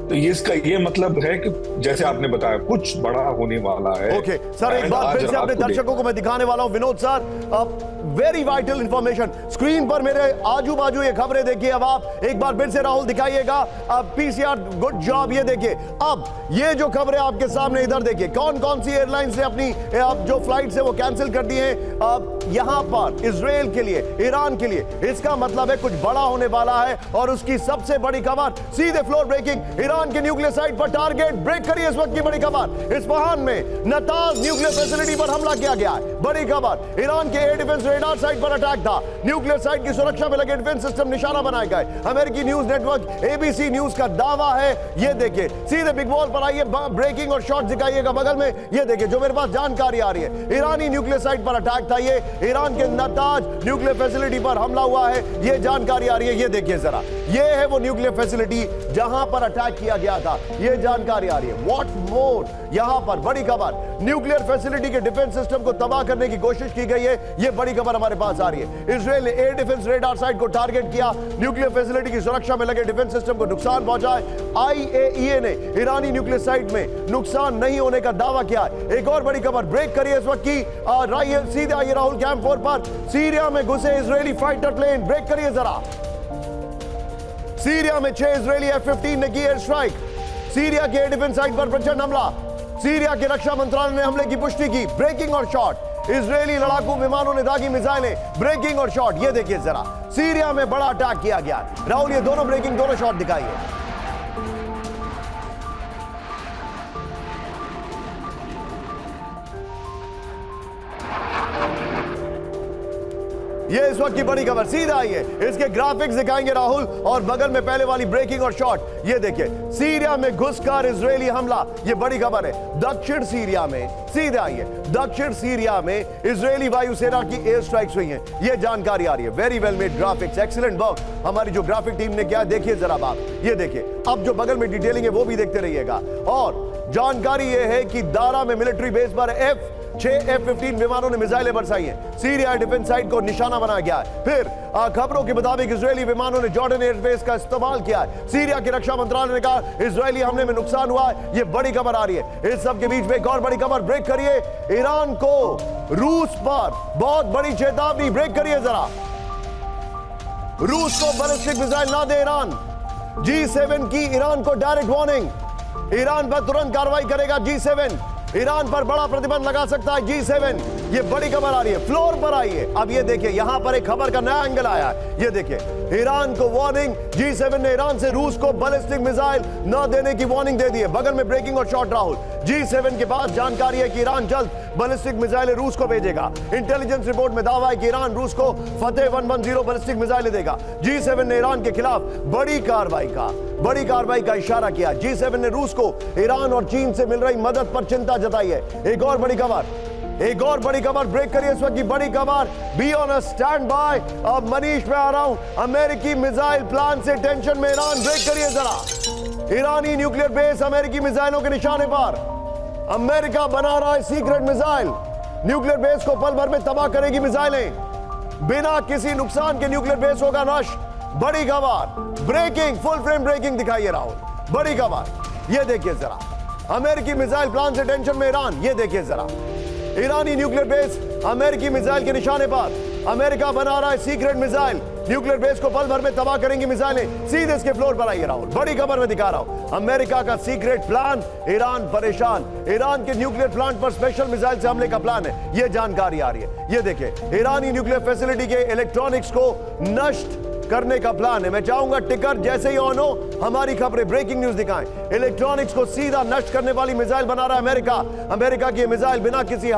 तो इसका ये मतलब है कि जैसे आपने बताया कुछ बड़ा होने वाला है। ओके सर, एक बार फिर से अपने दर्शकों को मैं दिखाने वाला हूं। Vinod sir, very vital information screen पर मेरे आजू बाजू ये खबरें देखिए। अब आप एक बार फिर से राहुल दिखाइएगा। अब पीसीआर, गुड जॉब। ये देखिए, अब ये जो खबरें आपके सामने, इधर देखिए, कौन कौन सी एयरलाइंस ने अपनी जो फ्लाइट्स है वो कैंसिल कर दी है। अब यहां पर इजराइल के लिए, ईरान के लिए, इसका मतलब है कुछ बड़ा होने वाला है। और उसकी सबसे बड़ी खबर, सीधे फ्लोर ब्रेकिंग, ईरान के न्यूक्लियर साइट पर टारगेट ब्रेक करिए। इस वक्त की बड़ी खबर, इस्फहान में नताज न्यूक्लियर फैसिलिटी पर हमला किया गया है। बड़ी खबर, ईरान के एयर डिफेंस रेडार साइट पर अटैक था। न्यूक्लियर साइट की सुरक्षा में लगे डिफेंस सिस्टम निशाना बनाए गए। अमेरिकी न्यूज नेटवर्क एबीसी न्यूज का दावा है। ये देखिए, सीधे बिग वॉल पर आइए, ब्रेकिंग और शॉट दिखाइएगा बगल में। ये देखिए, जो मेरे पास जानकारी आ रही है, ईरानी न्यूक्लियर साइट पर अटैक था। ये ईरान के नताज न्यूक्लियर फैसिलिटी पर हमला हुआ है, ये जानकारी आ रही है। ये देखिए जरा, ये है वो न्यूक्लियर फैसिलिटी जहां पर अटैक किया गया था, ये जानकारी आ रही है। व्हाट मोर, यहां पर बड़ी खबर, न्यूक्लियर फैसिलिटी के डिफेंस सिस्टम को तबाह करने की कोशिश की गई है। ये बड़ी खबर हमारे पास आ रही है। इजराइल ने एयर डिफेंस रेडार साइट को टारगेट किया, न्यूक्लियर फैसिलिटी की सुरक्षा में लगे डिफेंस सिस्टम को नुकसान पहुंचाए। आईएईए ने ईरानी न्यूक्लियर साइट में नुकसान नहीं होने का दावा किया। एक और बड़ी खबर, ब्रेक करिए इस वक्त की, सीधे आइए राहुल कैंप 4 पर। सीरिया में घुसे इजरायली फाइटर प्लेन, ब्रेक करिए जरा। सीरिया में 6 इजरायली F-15 ने की एयर स्ट्राइक। सीरिया के एयर डिफेंस साइट पर प्रचंड हमला। सीरिया के रक्षा मंत्रालय ने हमले की पुष्टि की। ब्रेकिंग और शॉट, इजरायली लड़ाकू विमानों ने दागी मिसाइलें। ब्रेकिंग और शॉट, ये देखिए जरा, सीरिया में बड़ा अटैक किया गया। राहुल, ये दोनों ब्रेकिंग, दोनों शॉट दिखाइए। ये इस वक्त की बड़ी खबर, सीधा आइए, इसके ग्राफिक्स दिखाएंगे राहुल, और बगल में पहले वाली ब्रेकिंग और शॉट। ये देखिए, सीरिया में घुसकर इजरायली हमला, ये बड़ी खबर है। दक्षिण सीरिया में, सीधे आइए, दक्षिण सीरिया में इजरायली वायुसेना की एयर स्ट्राइक्स हुई हैं, ये जानकारी आ रही है। Very well made graphics, excellent work हमारी जो ग्राफिक टीम ने किया। देखिए जरा बात, ये देखिए, अब जो बगल में डिटेलिंग है वो भी देखते रहिएगा। और जानकारी ये है कि दारा में मिलिट्री बेस पर F-6 F-15 विमानों ने मिसाइलें बरसाई हैं। सीरिया डिफेंस साइट को निशाना बनाया गया है। फिर खबरों के मुताबिक इजरायली विमानों ने जॉर्डन एयरबेस का इस्तेमाल किया है। सीरिया के रक्षा मंत्रालय ने कहा इजरायली हमले में नुकसान हुआ है। ये बड़ी खबर आ रही है। इस सब के बीच में एक और बड़ी खबर, ब्रेक करिए, ईरान को रूस पर बहुत बड़ी चेतावनी, ब्रेक करिए जरा। रूस को बैलिस्टिक मिसाइल ना दे ईरान। G7 की ईरान को डायरेक्ट वार्निंग, ईरान पर तुरंत कार्रवाई करेगा G7, ईरान पर बड़ा प्रतिबंध लगा सकता है G7। ये बड़ी खबर आ रही है, फ्लोर पर आई है। अब ये देखिए, यहां पर एक खबर का नया एंगल आया है। ये देखिए, ईरान को वार्निंग, G7 ने ईरान से रूस को बैलिस्टिक मिसाइल न देने की वार्निंग दे दी है। बगल में ब्रेकिंग और शॉट राहुल, G7 के पास जानकारी है कि ईरान जल्द बैलिस्टिक मिसाइलें रूस को भेजेगा। इंटेलिजेंस रिपोर्ट में दावा है कि ईरान रूस को फतेह 110 बैलिस्टिक मिसाइलें देगा। G7 ने ईरान के खिलाफ बड़ी कार्रवाई का इशारा किया। G7 ने रूस को ईरान और चीन से मिल रही मदद पर चिंता जताई है। एक और बड़ी खबर ब्रेक करिए इस वक्त की बड़ी खबर। Be on a stand by. अब मनीष मैं आ रहा हूं। अमेरिकी मिसाइल प्लान से टेंशन में ईरान, ब्रेक करिए जरा। ईरानी न्यूक्लियर बेस अमेरिकी मिसाइलों के निशाने पर। अमेरिका बना रहा है सीक्रेट मिसाइल, न्यूक्लियर बेस को पल भर में तबाह करेगी मिसाइलें, बिना किसी नुकसान के न्यूक्लियर बेस होगा नष्ट। बड़ी खबर, ब्रेकिंग, फुल फ्रेम ब्रेकिंग दिखाइए राहुल। बड़ी खबर, ये देखिए जरा, अमेरिकी मिसाइल प्लान से टेंशन में ईरान। ये देखिए जरा, ईरानी न्यूक्लियर बेस अमेरिकी मिसाइल के निशाने पर। अमेरिका बना रहा है सीक्रेट मिसाइल, न्यूक्लियर बेस को पल भर में तबाह करेंगी मिसाइलें। सीधे इसके फ्लोर पर आइए राहुल, बड़ी खबर में दिखा रहा हूं। अमेरिका का सीक्रेट प्लान, ईरान परेशान। ईरान के न्यूक्लियर प्लांट पर स्पेशल मिसाइल से हमले का प्लान है, यह जानकारी आ रही है। यह देखिए, ईरानी न्यूक्लियर फैसिलिटी के इलेक्ट्रॉनिक्स को नष्ट करने का प्लान है। मैं चाहूंगा टिकर जैसे ही ऑन हो हमारी खबरें, ब्रेकिंग न्यूज दिखाएं। इलेक्ट्रॉनिक्स को सीधा नष्ट करने वाली मिसाइल बना रहा है अमेरिका। अमेरिका की मिसाइल बिना किसी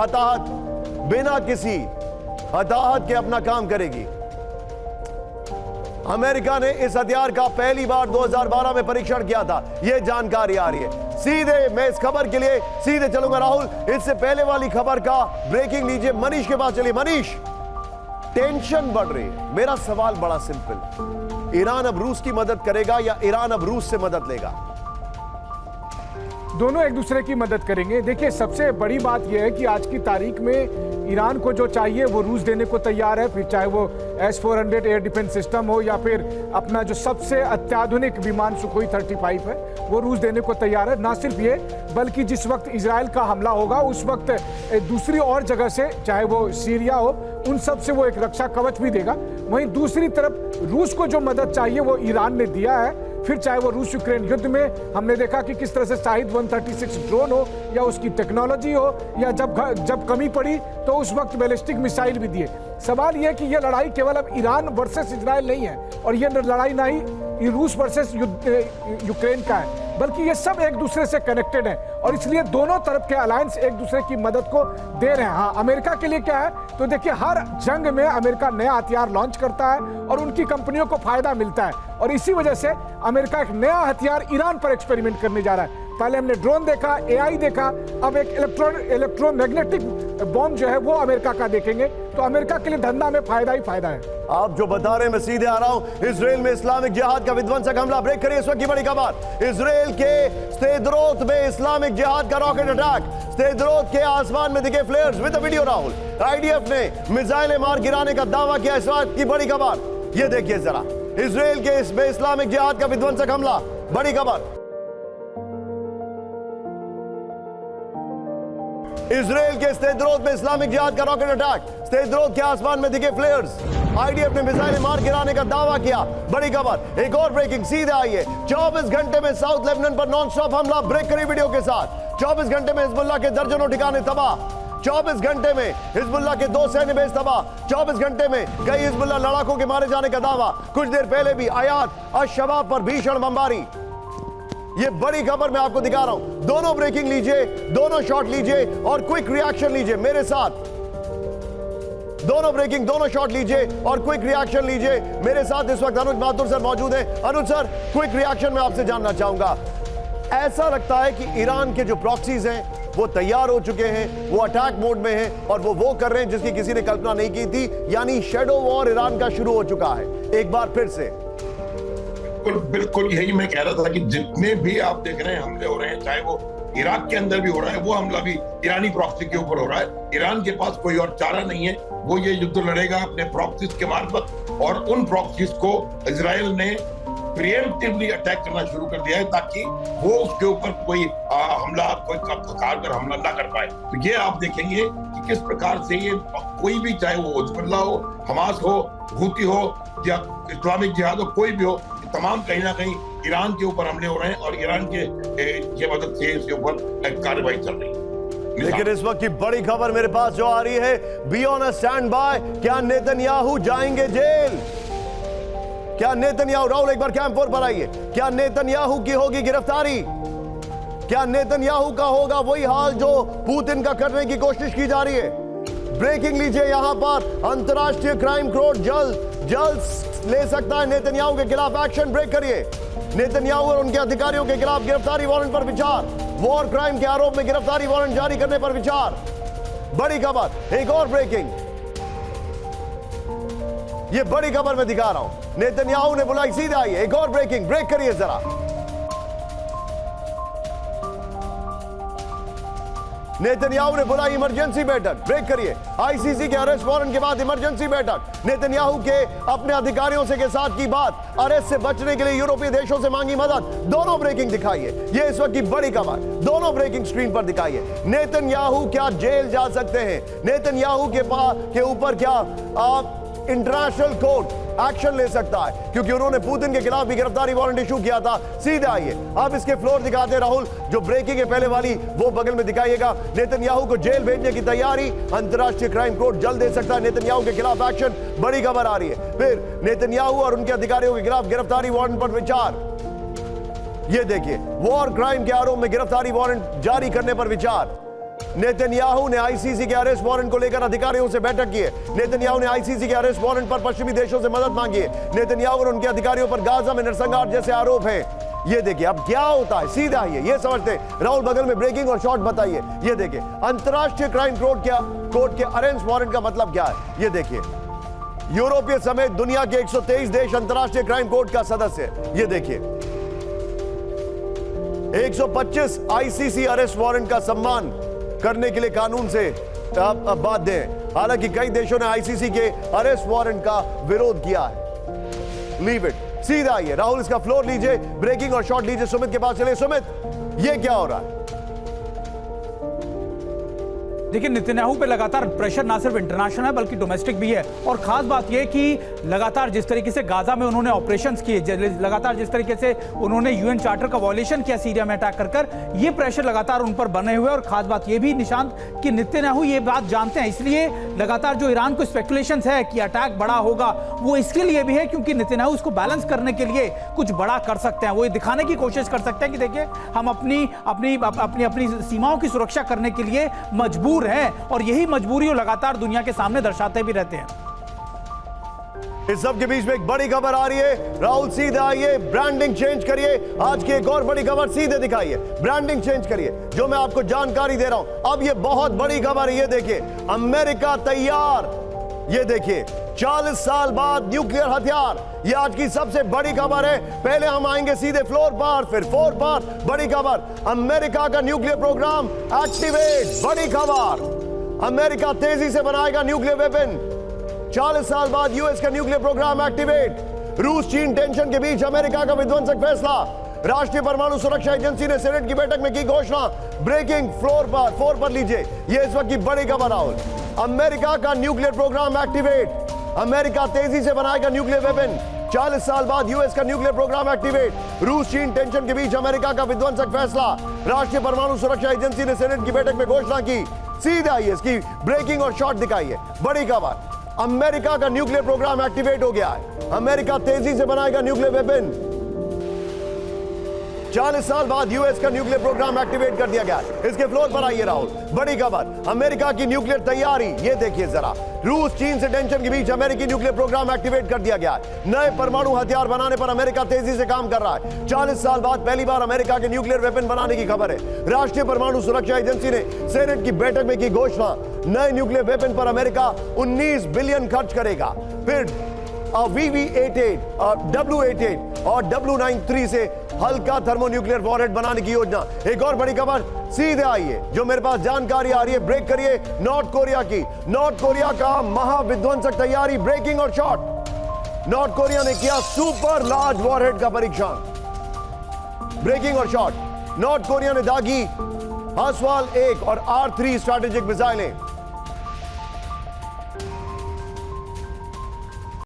हताहत के अपना काम करेगी। अमेरिका ने इस हथियार का पहली बार 2012 में परीक्षण किया था, यह जानकारी आ रही है। सीधे मैं इस खबर के लिए सीधे चलूंगा राहुल। इससे पहले वाली खबर का ब्रेकिंग लीजिए, मनीष के पास चलिए। मनीष, टेंशन बढ़ रही है। मेरा सवाल बड़ा सिंपल, ईरान अब रूस की मदद करेगा या ईरान अब रूस से मदद लेगा? दोनों एक दूसरे की मदद करेंगे। देखिए, सबसे बड़ी बात यह है कि आज की तारीख में ईरान को जो चाहिए वो रूस देने को तैयार है, फिर चाहे वो S-400 एयर डिफेंस सिस्टम हो या फिर अपना जो सबसे अत्याधुनिक विमान सुखोई 35 है वो रूस देने को तैयार है। ना सिर्फ ये, बल्कि जिस वक्त इजराइल का हमला होगा उस वक्त दूसरी और जगह से, चाहे वो सीरिया हो, उन सब से वो एक रक्षा कवच भी देगा। वहीं दूसरी तरफ रूस को जो मदद चाहिए वो ईरान ने दिया है। फिर चाहे वो रूस यूक्रेन युद्ध में हमने देखा कि किस तरह से शाहिद 136 ड्रोन हो या उसकी टेक्नोलॉजी हो, या जब कमी पड़ी तो उस वक्त बैलिस्टिक मिसाइल भी दिए। सवाल यह कि यह लड़ाई केवल अब ईरान वर्सेस इजराइल नहीं है, और यह लड़ाई ना ही रूस वर्सेस यूक्रेन का है, बल्कि ये सब एक दूसरे से कनेक्टेड है। और इसलिए दोनों तरफ के अलायंस एक दूसरे की मदद को दे रहे हैं। हाँ, अमेरिका के लिए क्या है, तो देखिए, हर जंग में अमेरिका नया हथियार लॉन्च करता है और उनकी कंपनियों को फायदा मिलता है, और इसी वजह से अमेरिका एक नया हथियार ईरान पर एक्सपेरिमेंट करने जा रहा है। पहले हमने ड्रोन देखा, AI देखा, अब एक इलेक्ट्रोमैग्नेटिक बॉम्ब जो है वो अमेरिका का देखेंगे। तो अमेरिका के लिए धंधा में फायदा ही फायदा है। आप जो बता रहे हैं मैं सीधे आ रहा हूं। इजराइल में इस्लामिक जिहाद का विध्वंसक हमला, ब्रेक करिए इस वक्त की बड़ी खबर। इजराइल के स्देरोत में इस्लामिक जिहाद का रॉकेट अटैक, स्देरोत के आसमान में दिखे फ्लेयर्स विद वीडियो राहुल। IDF ने मिसाइलें मार गिराने का दावा किया, इस वक्त की बड़ी खबर। यह देखिए जरा, इजराइल के इसमें इस्लामिक जिहाद का विध्वंसक हमला, बड़ी खबर। इजराइल के स्देरोत में इस्लामिक जिहाद का रॉकेट अटैक, स्देरोत के आसमान में दिखे फ्लेयर्स। IDF ने मिसाइलें मार गिराने का दावा किया, बड़ी खबर। एक और ब्रेकिंग, सीधे आइए। 24 घंटे में साउथ लेबनान पर नॉन स्टॉप हमला, ब्रेक करिए वीडियो के साथ। 24 घंटे में हिजबुल्लाह के दर्जनों ठिकाने तबाह, 24 घंटे में हिजबुल्लाह के 2 सैन्य बेस तबाह, 24 घंटे में कई हिजबुल्लाह लड़ाकों के मारे जाने का दावा। कुछ देर पहले भी आयात अश-शबाब पर भीषण बमबारी। ये बड़ी खबर मैं आपको दिखा रहा हूं। दोनों ब्रेकिंग लीजिए, दोनों शॉट लीजिए और क्विक रिएक्शन लीजिए मेरे साथ। दोनों ब्रेकिंग, दोनों शॉट लीजिए और क्विक रिएक्शन लीजिए मेरे साथ। इस वक्त अनुज माथुर सर मौजूद हैं। अनुज सर, क्विक रिएक्शन में आपसे जानना चाहूंगा, ऐसा लगता है कि ईरान के जो प्रॉक्सीज हैं वो तैयार हो चुके हैं, वो अटैक मोड में हैं और वो कर रहे हैं जिसकी किसी ने कल्पना नहीं की थी, यानी शैडो वॉर ईरान का शुरू हो चुका है एक बार फिर से। बिल्कुल यही मैं कह रहा था कि जितने भी आप देख रहे हैं हमले हो रहे हैं, चाहे वो इराक के अंदर भी हो रहा है, वो हमला भी ईरानी प्रॉक्सी के ऊपर हो रहा है। ईरान के पास कोई और चारा नहीं है, वो ये युद्ध लड़ेगा अपने प्रॉक्सीज के मार्फत, और उन प्रॉक्सीज को इजराइल ने प्रिएम्प्टिवली अटैक करना शुरू कर दिया है ताकि वो उसके ऊपर कोई हमला, कोई कारगर हमला ना कर पाए। तो ये आप देखेंगे कि किस प्रकार से ये कोई भी, चाहे वो हिजबुल्लाह हो, हमास हो, हूती हो या इस्लामिक जिहाद हो, कोई भी हो, तमाम कहीं ना कहीं ईरान के ऊपर हमले हो रहे हैं और ईरान के मदद से इसके ऊपर कार्रवाई चल रही है। लेकिन इस वक्त की बड़ी खबर मेरे पास जो आ रही है, be on a stand by, क्या नेतन्याहू जाएंगे जेल? क्या नेतन्याहू, राहुल एक बार कैंप पर आइए, क्या नेतन्याहू की होगी गिरफ्तारी? क्या नेतन्याहू का होगा वही हाल जो पुतिन का करने की कोशिश की जा रही है? ब्रेकिंग लीजिए यहां पर, अंतरराष्ट्रीय क्राइम कोर्ट जल्द ले सकता है नेतन्याहू के खिलाफ एक्शन। ब्रेक करिए। नेतन्याहू और उनके अधिकारियों के खिलाफ गिरफ्तारी वारंट पर विचार, वॉर क्राइम के आरोप में गिरफ्तारी वारंट जारी करने पर विचार। बड़ी खबर, एक और ब्रेकिंग, ये बड़ी खबर मैं दिखा रहा हूं, नेतन्याहू ने बुलाई, सीधा आइए, एक और ब्रेकिंग, ब्रेक करिए जरा। नेतन्याहू ने बुलाई इमरजेंसी बैठक, ब्रेक करिए। आईसीसी के अरेस्ट वारंट के बाद इमरजेंसी बैठक, नेतन्याहू के अपने अधिकारियों से के साथ की बात, अरेस्ट से बचने के लिए यूरोपीय देशों से मांगी मदद। दोनों ब्रेकिंग दिखाइए, ये इस वक्त की बड़ी खबर, दोनों ब्रेकिंग स्क्रीन पर दिखाइए। नेतन्याहू क्या जेल जा सकते हैं? नेतन्याहू के ऊपर क्या इंटरनेशनल कोर्ट एक्शन ले सकता है? क्योंकि उन्होंने पुतिन के खिलाफ भी गिरफ्तारी वारंट इशू किया था। सीधे आइए, अब इसके फ्लोर दिखाते राहुल, जो ब्रेकिंग है पहले वाली वो बगल में दिखाइएगा। नेतन्याहू को जेल भेजने की तैयारी, अंतरराष्ट्रीय क्राइम कोर्ट जल्द दे सकता है नेतन्याहू के खिलाफ एक्शन। बड़ी खबर आ रही है। फिर नेतन्याहू और उनके अधिकारियों के खिलाफ गिरफ्तारी वारंट पर विचार, ये देखिए, वॉर क्राइम के आरोप में गिरफ्तारी वारंट जारी करने पर विचार। नेतन्याहू ने आईसीसी के अरेस्ट वारंट को लेकर अधिकारियों से बैठक की है। नेतन्याहू ने आईसीसी के अरेस्ट वारंट पर पश्चिमी देशों से मदद मांगी है। नेतन्याहू और उनके अधिकारियों पर गाजा में नरसंहार जैसे आरोप हैं। ये देखिए अब क्या होता है, सीधा आइए, ये समझते हैं। राहुल बगल में ब्रेकिंग और शॉर्ट बताइए। ये देखिए, अंतरराष्ट्रीय क्राइम कोर्ट के अरेस्ट वारंट का मतलब क्या है? ये देखिए, यूरोपीय समेत दुनिया के 123 देश अंतरराष्ट्रीय क्राइम कोर्ट का सदस्य है। ये देखिए, 125 आईसीसी अरेस्ट वारंट का सम्मान करने के लिए कानून से बाध्य हैं। हालांकि कई देशों ने आईसीसी के अरेस्ट वारंट का विरोध किया है। Leave it. सीधा आइए राहुल, इसका फ्लोर लीजिए, ब्रेकिंग और शॉर्ट लीजिए। सुमित के पास चलिए। सुमित, ये क्या हो रहा है? देखिए, नेतन्याहू पे लगातार प्रेशर ना सिर्फ इंटरनेशनल है बल्कि डोमेस्टिक भी है। और खास बात यह कि लगातार जिस तरीके से गाजा में उन्होंने ऑपरेशंस किए, लगातार जिस तरीके से उन्होंने यूएन चार्टर का वॉयलेशन किया सीरिया में अटैक कर ये प्रेशर लगातार उन पर बने हुए। और खास बात यह भी निशांत कि नेतन्याहू ये बात जानते हैं, इसलिए लगातार जो ईरान को स्पेकुलेशंस है कि अटैक बड़ा होगा, वो इसके लिए भी है क्योंकि नेतन्याहू उसको बैलेंस करने के लिए कुछ बड़ा कर सकते हैं। वो ये दिखाने की कोशिश कर सकते हैं कि देखिए, हम अपनी सीमाओं की सुरक्षा करने के लिए मजबूर हैं, और यही मजबूरी वो लगातार दुनिया के सामने दर्शाते भी रहते हैं। इस सब के बीच में एक बड़ी खबर आ रही है। राहुल सीधे आइए, ब्रांडिंग चेंज करिए। आज की एक और बड़ी खबर सीधे दिखाइए, ब्रांडिंग चेंज करिए, जो मैं आपको जानकारी दे रहा हूं। अब ये बहुत बड़ी खबर है। ये देखिए, अमेरिका तैयार। ये देखिए, 40 साल बाद न्यूक्लियर हथियार, ये आज की सबसे बड़ी खबर है। पहले हम आएंगे सीधे फ्लोर पर, फिर फोर पर। बड़ी खबर, अमेरिका का न्यूक्लियर प्रोग्राम एक्टिवेट। बड़ी खबर, अमेरिका तेजी से बनाएगा न्यूक्लियर वेपन। 40 साल बाद यूएस का न्यूक्लियर प्रोग्राम एक्टिवेट। रूस चीन टेंशन के बीच अमेरिका का विध्वंसक फैसला। राष्ट्रीय परमाणु सुरक्षा एजेंसी ने सीनेट की बैठक में की घोषणा। ब्रेकिंग फोर पर लीजिए, ये इस वक्त की बड़ी खबर। राहुल, अमेरिका का न्यूक्लियर प्रोग्राम एक्टिवेट। अमेरिका तेजी से बनाएगा न्यूक्लियर वेपन। 40 साल बाद यूएस का न्यूक्लियर प्रोग्राम एक्टिवेट। रूस चीन टेंशन के बीच अमेरिका का विध्वंसक फैसला। राष्ट्रीय परमाणु सुरक्षा एजेंसी ने सीनेट की बैठक में घोषणा की। सीधे आइए, इसकी ब्रेकिंग और शॉर्ट दिखाइए। बड़ी खबर, अमेरिका का न्यूक्लियर प्रोग्राम एक्टिवेट हो गया है। अमेरिका तेजी से बनाएगा न्यूक्लियर वेपन। 40 साल बाद यूएस का न्यूक्लियर प्रोग्राम एक्टिवेट कर दिया गया। इसके फ्लोर पर आइए राहुल, बड़ी खबर, अमेरिका की न्यूक्लियर तैयारी। ये देखिए जरा, रूस चीन से टेंशन के बीच अमेरिकी न्यूक्लियर प्रोग्राम एक्टिवेट कर दिया गया है। नए परमाणु हथियार बनाने पर अमेरिका तेजी से काम कर रहा है। 40 साल बाद पहली बार अमेरिका के न्यूक्लियर वेपन बनाने की खबर है। राष्ट्रीय परमाणु सुरक्षा एजेंसी ने सीनेट की बैठक में की घोषणा। नए न्यूक्लियर वेपन पर अमेरिका 19 बिलियन खर्च करेगा। फिर VV-88, W-88 और W-93 से हल्का थर्मोन्यूक्लियर वॉरहेड बनाने की योजना। एक और बड़ी खबर सीधे आइए, जो मेरे पास जानकारी आ रही है, ब्रेक करिए, नॉर्थ कोरिया की। नॉर्थ कोरिया का महाविध्वंसक तैयारी। ब्रेकिंग और शॉर्ट, नॉर्थ कोरिया ने किया सुपर लार्ज वॉरहेड का परीक्षण। ब्रेकिंग और शॉर्ट, नॉर्थ कोरिया ने दागी हासवाल 1 और R3 स्ट्रैटेजिक मिसाइलें।